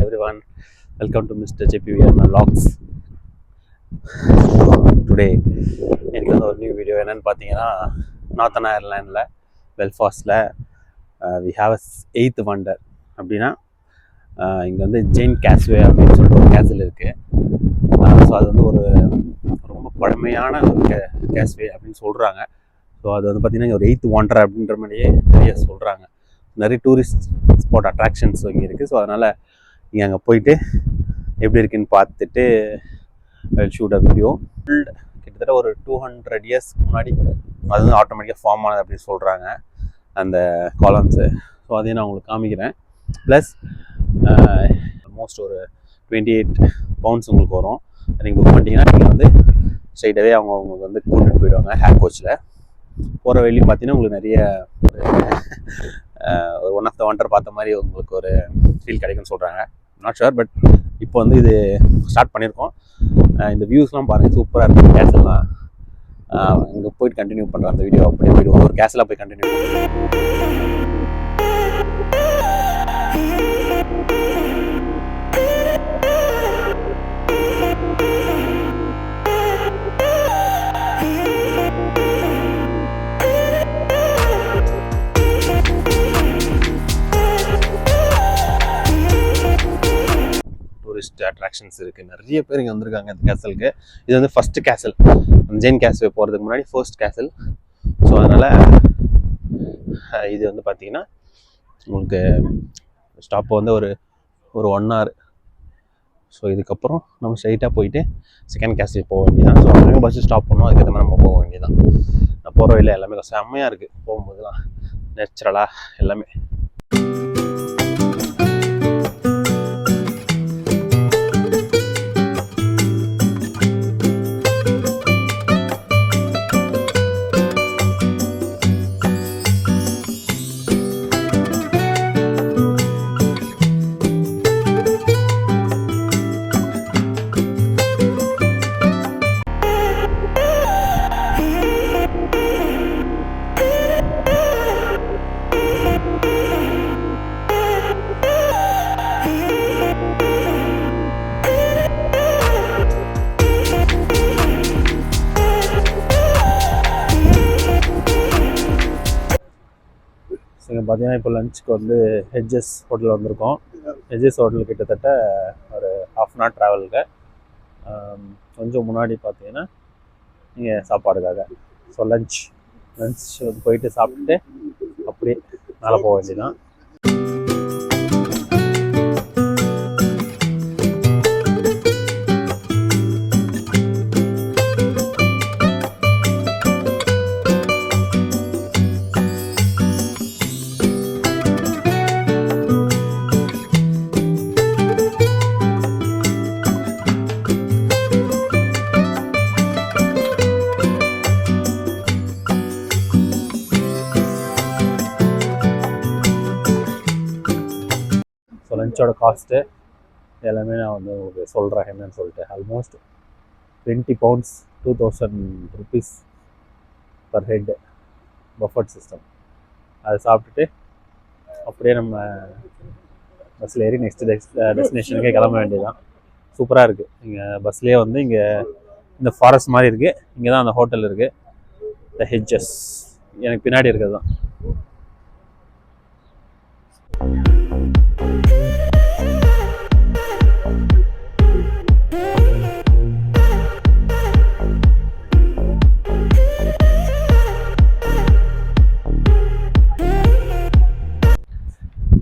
everyone, welcome to Mr. JPVR Vlogs. Today எனக்கு வந்து ஒரு நியூ வீடியோ என்னென்னு பார்த்தீங்கன்னா, நார்த்தன் அயர்லாண்டில் பெல்ஃபாஸ்டில் we have a 8th wonder. அப்படின்னா இங்கே வந்து ஜெயின் கேஸ்வே அப்படின்னு சொல்லிட்டு ஒரு கேஸ்ல் இருக்குது. ஸோ அது வந்து ஒரு ரொம்ப பழமையான ஒரு கேஸ்வே அப்படின்னு சொல்கிறாங்க. ஸோ அது வந்து பார்த்திங்கன்னா ஒரு 8th wonder அப்படின்ற மாதிரியே நிறைய சொல்கிறாங்க. நிறைய டூரிஸ்ட் ஸ்பாட் அட்ராக்ஷன்ஸ் இங்கே இருக்குது. ஸோ அதனால் நீங்கள் அங்கே போயிட்டு எப்படி இருக்குன்னு பார்த்துட்டு ஷூட் அ வீடியோ. கிட்டத்தட்ட ஒரு 200 years முன்னாடி அது வந்து ஆட்டோமேட்டிக்காக ஃபார்ம் ஆனது அப்படின்னு சொல்கிறாங்க அந்த காலம்ஸு. ஸோ அதையும் நான் உங்களுக்கு காமிக்கிறேன். ப்ளஸ் ஆல்மோஸ்ட் ஒரு 28 pounds உங்களுக்கு வரும். நீங்கள் புக் பண்ணிட்டீங்கன்னா நீங்கள் வந்து ஸ்ட்ரைட்டாகவே உங்களுக்கு வந்து கூட்டிகிட்டு போயிடுவாங்க ஹேர் கோச்சில். போகிற வழியும் பார்த்தீங்கன்னா உங்களுக்கு நிறைய ஒரு ஒன் ஆஃப் த வண்டர் பார்த்த மாதிரி உங்களுக்கு ஒரு ஃபீல் கிடைக்கும்னு சொல்கிறாங்க. நாட் ஷுர், பட் இப்போ வந்து இது ஸ்டார்ட் பண்ணியிருக்கோம். இந்த வியூஸ்லாம் பாருங்கள், சூப்பராக இருக்குது கேஸ்லாம். இங்கே போயிட்டு கண்டினியூ பண்ணுறேன் அந்த வீடியோ. அப்படியே போய்ட்டு ஒரு கேஸ்லாம் போய் கண்டினியூ பண்ணுறேன். அட்ராக்ஷன்ஸ் இருக்குது. நிறைய பேர் இங்கே வந்திருக்காங்க இந்த கேசலுக்கு. இது வந்து ஃபர்ஸ்ட் கேசல், ஜெயின் கேஸ்வே போகிறதுக்கு முன்னாடி ஃபர்ஸ்ட் கேசல். ஸோ அதனால் இது வந்து பார்த்தீங்கன்னா உங்களுக்கு ஸ்டாப் வந்து ஒரு 1 hour. ஸோ இதுக்கப்புறம் நம்ம ஸ்ட்ரைட்டாக போயிட்டு செகண்ட் கேஸ்வே போக வேண்டியதான். ஸோ அங்கேயும் பஸ்ஸு ஸ்டாப் பண்ணோம், அதுக்கேற்ற மாதிரி நம்ம போக வேண்டியதான். நான் போகிற வழியில் எல்லாமே செம்மையாக இருக்குது. போகும்போதுலாம் நேச்சுரலாக எல்லாமே. பார்த்தீங்கன்னா இப்போ லஞ்சுக்கு வந்து ஹெட்ஜஸ் ஹோட்டல் வந்திருக்கோம். ஹெட்ஜஸ் ஹோட்டல் கிட்டத்தட்ட ஒரு 1/2 hour ட்ராவலுக்கு. கொஞ்சம் முன்னாடி பார்த்தீங்கன்னா இங்கே சாப்பாடுக்காக. ஸோ லஞ்ச் வந்து போயிட்டு சாப்பிட்டுட்டு அப்படியே மேலே போக வேண்டியதான். லஞ்சோட காஸ்ட்டு எல்லாமே நான் வந்து உங்களுக்கு சொல்கிறேன் என்னன்னு சொல்லிட்டு. Almost 20 pounds 2000 rupees per head buffet system. அதை சாப்பிட்டுட்டு அப்படியே நம்ம பஸ்ஸில் ஏறி நெக்ஸ்ட் டெஸ்டினேஷனுக்கே கிளம்ப வேண்டியதுதான். சூப்பராக இருக்குது. இங்கே பஸ்லேயே வந்து இங்கே இந்த ஃபாரஸ்ட் மாதிரி இருக்குது. இங்கே தான் அந்த ஹோட்டல் இருக்குது, த ஹெட்ஜஸ். எனக்கு பின்னாடி இருக்கிறது தான்.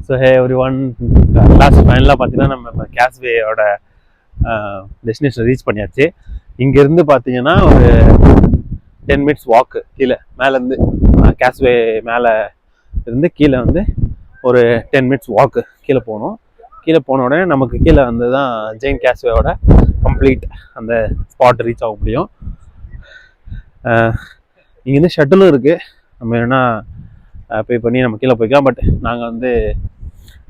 ஸோ ஹே எவ்ரிஒன், லாஸ்ட் ஃபைனலாக பார்த்தீங்கன்னா நம்ம கேஸ்வேயோட டெஸ்டினேஷன் ரீச் பண்ணியாச்சு. இங்கேருந்து பார்த்தீங்கன்னா ஒரு 10 minutes வாக்கு கீழே மேலேருந்து கேஸ்வே மேலே இருந்து கீழே வந்து ஒரு 10 minutes வாக்கு கீழே போகணும். கீழே போன உடனே நமக்கு கீழே வந்து தான் ஜெயின் கேஸ்வேயோட கம்ப்ளீட் அந்த ஸ்பாட் ரீச் ஆக முடியும். இங்கேருந்து ஷட்டிலும் இருக்குது, நம்ம என்னென்னா பே பண்ணி நம்ம கீழே போய்க்கலாம். பட் நாங்கள் வந்து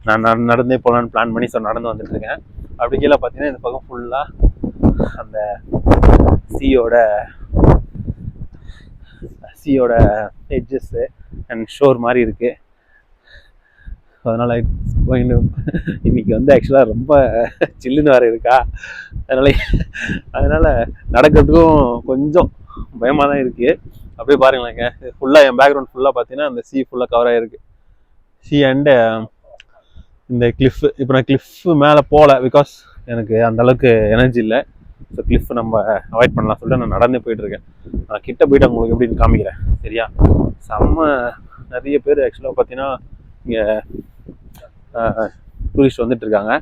நான் நடந்தே போகலான்னு பிளான் பண்ணி நடந்து வந்துட்டுருக்கேன். அப்படி கீழே பார்த்தீங்கன்னா இந்த பக்கம் ஃபுல்லாக அந்த சீயோட எட்ஜஸ்ஸு அண்ட் ஷோர் மாதிரி இருக்குது. அதனால் இன்னைக்கு வந்து ஆக்சுவலாக ரொம்ப சில்லுன்னு வேறு இருக்கா, அதனால் நடக்கிறதுக்கும் கொஞ்சம் பயமாக தான் இருக்குது. அப்படியே பாருங்களேங்க, ஃபுல்லாக என் பேக்ரவுண்ட் ஃபுல்லாக பார்த்தீங்கன்னா அந்த சி ஃபுல்லாக கவர் ஆகிருக்கு. சி அண்டு இந்த கிளிஃப். இப்போ நான் கிளிஃப் மேலே போகல, பிகாஸ் எனக்கு அந்தளவுக்கு எனர்ஜி இல்லை. ஸோ கிளிஃப் நம்ம அவாய்ட் பண்ணலாம் சொல்லிட்டு நான் நடந்தே போயிட்டுருக்கேன். நான் கிட்ட போயிட்டு உங்களுக்கு எப்படின்னு காமிக்கிறேன், சரியா? செம்ம நிறைய பேர் ஆக்சுவலாக பார்த்தீங்கன்னா இங்கே டூரிஸ்ட் வந்துட்டுருக்காங்க.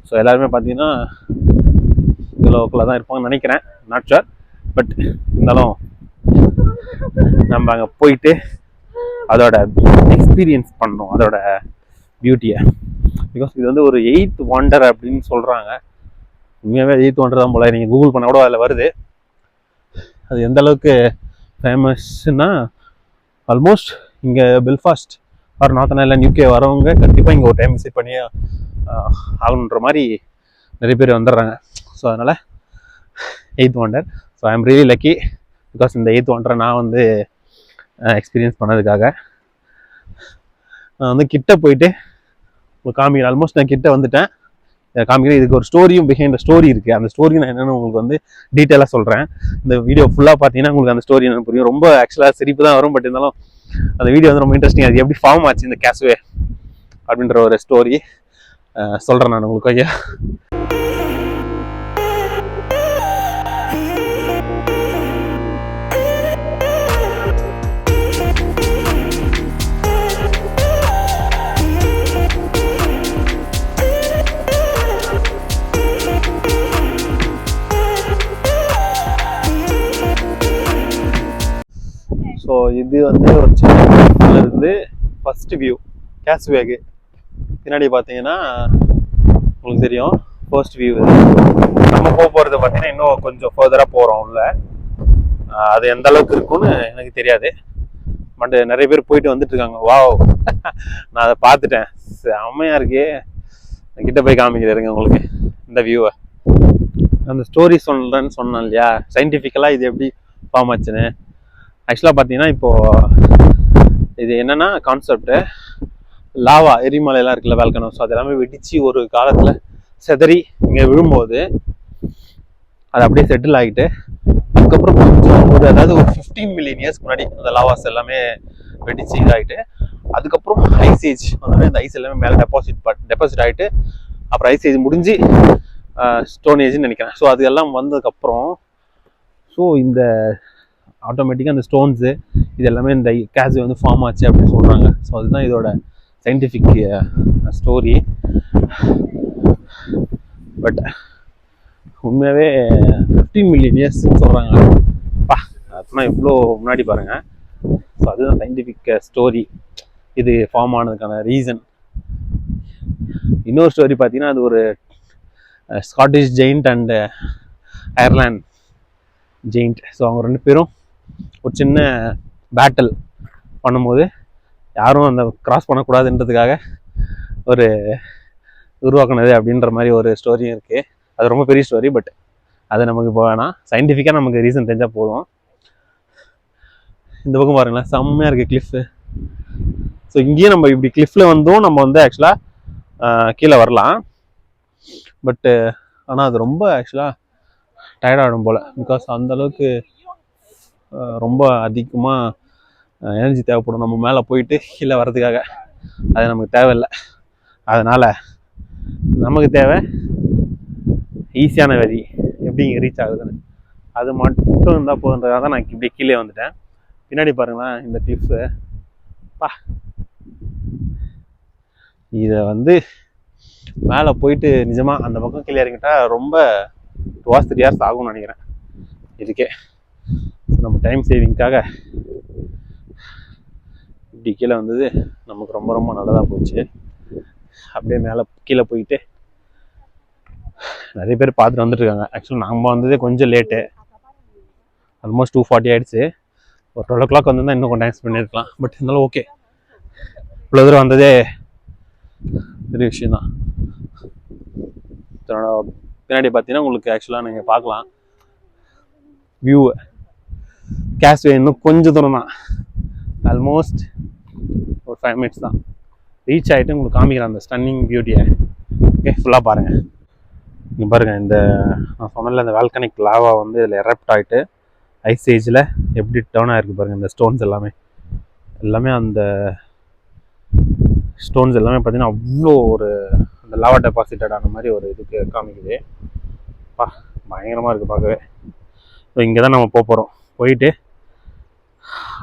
ஸோ எல்லாருமே பார்த்தீங்கன்னா இங்கே லோக்கலாக தான் இருப்பாங்கன்னு நினைக்கிறேன், நாட் ஷுர். பட் இருந்தாலும் நம்ம அங்கே போயிட்டு அதோட எக்ஸ்பீரியன்ஸ் பண்ணோம், அதோட பியூட்டியை. பிகாஸ் இது வந்து ஒரு 8th wonder அப்படின்னு சொல்கிறாங்க. உண்மையாகவே 8th wonder தான் போல. நீங்கள் கூகுள் பண்ண கூட அதில் வருது. அது எந்த அளவுக்கு ஃபேமஸ்னா, ஆல்மோஸ்ட் இங்கே Belfast R northern Ireland UK வரவங்க கண்டிப்பாக இங்கே ஒரு டைம் விசிட் பண்ணி ஆகணுன்ற மாதிரி நிறைய பேர் வந்துடுறாங்க. ஸோ அதனால் 8th wonder. So I am really lucky, because இந்த 8th wonder நான் வந்து எக்ஸ்பீரியன்ஸ் பண்ணதுக்காக. நான் வந்து கிட்ட போயிட்டு காமிக்கிறேன். ஆல்மோஸ்ட் நான் கிட்ட வந்துட்டேன், காமிக்கிறேன். இதுக்கு ஒரு ஸ்டோரியும் பிஹைண்ட் ஸ்டோரி இருக்குது. அந்த ஸ்டோரி நான் என்னென்னு உங்களுக்கு வந்து டீட்டெயிலாக சொல்கிறேன். இந்த வீடியோ ஃபுல்லாக பார்த்தீங்கன்னா உங்களுக்கு அந்த ஸ்டோரி என்னென்னு புரியும். ரொம்ப ஆக்சுவலாக சிரிப்பு தான் வரும், பட் இருந்தாலும் அந்த வீடியோ வந்து ரொம்ப இன்ட்ரெஸ்டிங். அது எப்படி ஃபார்ம் ஆச்சு இந்த கேஸ்வே அப்படின்ற ஒரு ஸ்டோரி சொல்கிறேன் நான் உங்களுக்கு. ஐயா, ஸோ இது வந்து ஒரு சின்ன இருந்து ஃபர்ஸ்ட் வியூ கேஸ்வேக்கு பின்னாடி பார்த்தீங்கன்னா உங்களுக்கு தெரியும் ஃபர்ஸ்ட் வியூ. நம்ம போகிறது பார்த்தீங்கன்னா இன்னும் கொஞ்சம் ஃபர்தராக போகிறோம் உள்ள. அது எந்த அளவுக்கு இருக்குன்னு எனக்கு தெரியாது, பட் நிறைய பேர் போயிட்டு வந்துட்டு இருக்காங்க. வாவ், நான் அதை பார்த்துட்டேன், செம்மையாக இருக்கே. கிட்ட போய் காமிக்கிறேங்க உங்களுக்கு இந்த வியூவை. அந்த ஸ்டோரி சொல்கிறேன்னு சொன்னேன் இல்லையா, சயின்டிஃபிக்கலாக இது எப்படி ஃபார்ம் ஆச்சுன்னு. ஆக்சுவலாக பார்த்தீங்கன்னா இப்போது இது என்னென்னா கான்செப்டு, லாவா எரிமலையெல்லாம் இருக்குல்ல, வேல்கனோ. ஸோ அது எல்லாமே வெடித்து ஒரு காலத்தில் செதறி இங்கே விழும்போது அது அப்படியே செட்டில் ஆகிட்டு அதுக்கப்புறம் கொஞ்சம் அதாவது ஒரு 15 மில்லியன் இயர்ஸ்க்கு முன்னாடி அந்த லாவாஸ் எல்லாமே வெடிச்சு இதாகிட்டு அதுக்கப்புறம் ஐஸ் ஏஜ் வந்தோடனே இந்த ஐஸ் எல்லாமே மேலே டெபாசிட் ஆகிட்டு அப்புறம் ஐஸ் ஏஜ் முடிஞ்சு ஸ்டோன் ஏஜ்னு நினைக்கிறேன். ஸோ அது எல்லாம் வந்ததுக்கப்புறம் ஸோ இந்த ஆட்டோமேட்டிக்காக அந்த ஸ்டோன்ஸு இது எல்லாமே இந்த கேஸ்வே வந்து ஃபார்ம் ஆச்சு அப்படின்னு சொல்கிறாங்க. ஸோ அதுதான் இதோட சயின்டிஃபிக் ஸ்டோரி. பட் உண்மையாகவே 15 மில்லியன் இயர்ஸ்ன்னு சொல்கிறாங்க. அப்படின்னா எவ்வளோ முன்னாடி பாருங்கள். ஸோ அதுதான் சயின்டிஃபிக் ஸ்டோரி, இது ஃபார்ம் ஆனதுக்கான ரீசன். இன்னொரு ஸ்டோரி பார்த்தீங்கன்னா அது ஒரு Scottish giant and Ireland giant. So அவங்க ரெண்டு பேரும் ஒரு சின்ன பேட்டில் பண்ணும்போது யாரும் அந்த கிராஸ் பண்ணக்கூடாதுன்றதுக்காக ஒரு உருவாக்குனது அப்படின்ற மாதிரி ஒரு ஸ்டோரியும் இருக்குது. அது ரொம்ப பெரிய ஸ்டோரி, பட் அது நமக்கு இப்போ வேணாம். சயின்டிஃபிக்காக நமக்கு ரீசன் தெரிஞ்சால் போதும். இந்த பக்கம் பாருங்களேன், செம்மையாக இருக்குது கிளிஃபு. ஸோ இங்கேயும் நம்ம இப்படி கிளிஃபில் வந்தும் நம்ம வந்து ஆக்சுவலாக கீழே வரலாம். பட்டு ஆனால் அது ரொம்ப ஆக்சுவலாக டயர்டாகிடும் போல், பிகாஸ் அந்தளவுக்கு ரொம்ப அதிகமாக எனர்ஜி தேவைப்படும் நம்ம மேலே போயிட்டு கீழே வர்றதுக்காக. அது நமக்கு தேவையில்லை. அதனால் நமக்கு தேவை ஈஸியான வழி, எப்படி இங்கே ரீச் ஆகுதுன்னு அது மட்டும் இருந்தால் போதுன்றதாக தான் நான் இப்படி கீழே வந்துட்டேன். பின்னாடி பாருங்களேன் இந்த கிளிஃபு. இதை வந்து மேலே போயிட்டு நிஜமாக அந்த பக்கம் கீழே இறங்கிட்டா ரொம்ப 2 hours 3 hours ஆகும்னு நினைக்கிறேன் இதுக்கே. நம்ம டைம் சேவிங்காக இப்படி கீழே வந்தது நமக்கு ரொம்ப ரொம்ப நல்லதாக போச்சு. அப்படியே மேலே கீழே போயிட்டு நிறைய பேர் பார்த்துட்டு வந்துட்டுருக்காங்க. ஆக்சுவலாக நம்ம வந்ததே கொஞ்சம் லேட்டு, ஆல்மோஸ்ட் 2:40 ஆகிடுச்சு. ஒரு 12 o'clock வந்து இன்னும் கொஞ்சம் டைம் பண்ணியிருக்கலாம். பட் இருந்தாலும் ஓகே, இவ்வளோ தூரம் வந்ததே பெரிய விஷயந்தான். பின்னாடி பார்த்தீங்கன்னா உங்களுக்கு ஆக்சுவலாக நீங்கள் பார்க்கலாம் வியூ. கேஸ்வே இன்னும் கொஞ்சம் தூரம் தான், ஆல்மோஸ்ட் ஒரு 5 minutes தான். ரீச் ஆகிட்டு உங்களுக்கு காமிக்கிறேன் அந்த ஸ்டன்னிங் பியூட்டியை. ஓகே, ஃபுல்லாக பாருங்கள். இங்கே பாருங்கள், இந்த நான் சொன்னல இந்த வால்கனிக் லாவா வந்து இதில் எரப்ட் ஆகிட்டு ஐஸ் ஏஜில் எப்படி டர்ன் ஆகிருக்கு பாருங்கள். இந்த ஸ்டோன்ஸ் எல்லாமே அந்த ஸ்டோன்ஸ் எல்லாமே பார்த்தீங்கன்னா அவ்வளோ ஒரு அந்த லாவா டெபாசிட்டட் ஆன மாதிரி ஒரு இதுக்கு காமிக்குது. பயங்கரமாக இருக்குது பார்க்கவே. ஸோ இங்கே தான் நம்ம போகிறோம். போயிட்டு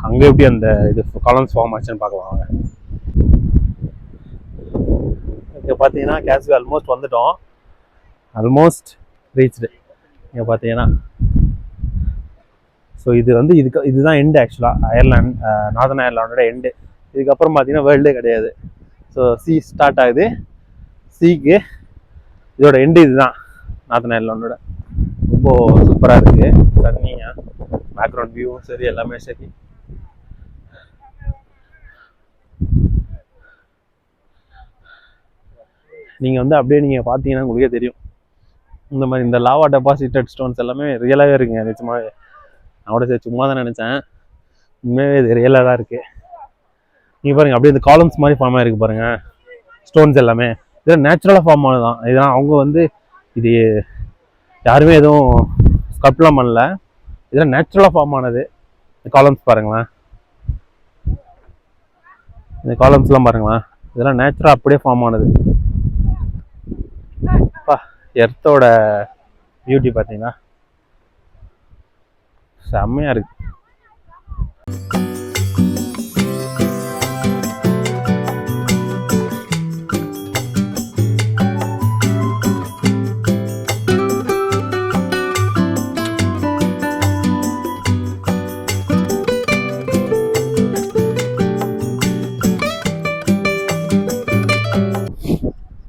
அங்கே எப்படி அந்த இது காலம்ஸ் ஃபார்ம் ஆச்சுன்னு பார்க்கலாம் வாங்க. இங்கே பார்த்தீங்கன்னா கேஸ்வே ஆல்மோஸ்ட் வந்துட்டோம். Almost reached. இங்கே பார்த்தீங்கன்னா ஸோ இது வந்து இதுதான் எண்டு. ஆக்சுவலாக அயர்லாண்ட், நார்தன் அயர்லாண்டோட எண்டு. இதுக்கப்புறம் பார்த்தீங்கன்னா வேர்ல்டே கிடையாது. ஸோ சி ஸ்டார்ட் ஆகுது. சீக்கு இதோட எண்டு இதுதான் நார்தன் அயர்லாண்டோட. ரொம்ப சூப்பராக இருக்குது. தண்ணியாக பேக்ரவுண்ட் வியூவும் சரி, எல்லாமே சரி. நீங்கள் வந்து அப்படியே நீங்கள் பார்த்தீங்கன்னா உங்களுக்கே தெரியும். இந்த மாதிரி இந்த லாவா டெபாசிட்டட் ஸ்டோன்ஸ் எல்லாமே ரியலாகவே இருக்குங்க. நிச்சயமாகவே நான் கூட சரி சும்மா தான் நினச்சேன். உண்மையாகவே இது ரியலாக தான் இருக்குது. நீங்கள் பாருங்கள், அப்படியே இந்த காலம்ஸ் மாதிரி ஃபார்ம் ஆகிருக்கு பாருங்கள். ஸ்டோன்ஸ் எல்லாமே இதெல்லாம் நேச்சுரலாக ஃபார்ம் ஆனது தான். இதெல்லாம் அவங்க வந்து இது யாருமே எதுவும் ஸ்கல்ப்ட்லாம் பண்ணல. இதெல்லாம் நேச்சுரலாக ஃபார்ம் ஆனது. இந்த காலம்ஸ் பாருங்களேன், இந்த காலம்ஸ்லாம் பாருங்களேன், இதெல்லாம் நேச்சுரலாக அப்படியே ஃபார்ம் ஆனது. எர்த்தோட பியூட்டி பார்த்தீங்கன்னா செம்மையாக இருக்கு.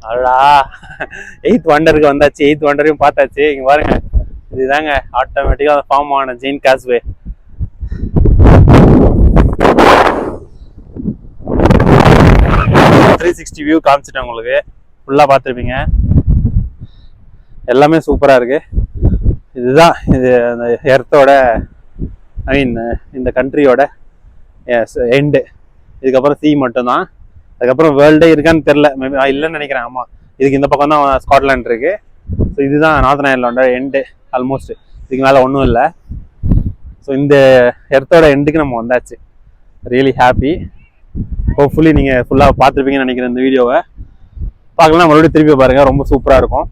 அடடா, 8th வண்டருக்கு வந்தாச்சு. 8th வண்டரையும் பார்த்தாச்சு. இங்கே பாருங்க, இதுதாங்க ஆட்டோமேட்டிக்காக ஃபார்ம் ஆன ஜெயின் கேஸ்வே. வியூ காமிச்சிட்டேன் உங்களுக்கு. ஃபுல்லாக பார்த்துருப்பீங்க. எல்லாமே சூப்பராக இருக்கு. இதுதான் இது அந்த எர்த்தோட ஐ மீன் இந்த கண்ட்ரியோட எண்டு. இதுக்கப்புறம் சி மட்டும்தான். அதுக்கப்புறம் வேர்ல்டே இருக்கான்னு தெரில, மேபி இல்லைன்னு நினைக்கிறேன். ஆமாம், இதுக்கு இந்த பக்கம் தான் ஸ்காட்லாண்ட் இருக்கு. ஸோ இதுதான் நார்தன் அயர்லாண்டோட எண்டு. ஆல்மோஸ்ட் இதுக்கு மேலே ஒன்றும் இல்லை. ஸோ இந்த எர்த்தோட எண்டுக்கு நம்ம வந்தாச்சு. Really happy. ஹோப்ஃபுல்லி நீங்கள் ஃபுல்லாக பார்த்துருப்பீங்கன்னு நினைக்கிறேன். இந்த வீடியோவை பார்க்கலாம், மறுபடியும் திருப்பி பாருங்கள். ரொம்ப சூப்பராக இருக்கும்.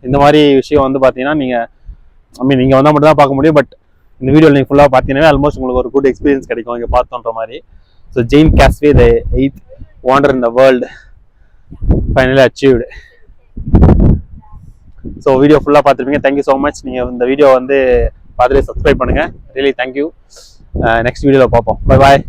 இந்த மாதிரி விஷயம் வந்து பார்த்தீங்கன்னா நீங்கள் வந்தால் மட்டும் தான் பார்க்க முடியும். பட் இந்த வீடியோவில் நீங்கள் ஃபுல்லாக பார்த்தீங்கன்னா ஆல்மோஸ்ட் உங்களுக்கு ஒரு குட் எக்ஸ்பீரியன்ஸ் கிடைக்கும் இங்கே பார்த்தோன்ற மாதிரி. So giant causeway, the 8th wonder in the world, finally achieved. So video ஃபுல்லாக பார்த்துருப்பீங்க. Thank you so much. நீங்கள் இந்த வீடியோ வந்து பார்த்துட்டு சப்ஸ்கிரைப் பண்ணுங்கள். Really thank you. நெக்ஸ்ட் வீடியோவில் பார்ப்போம். Bye bye.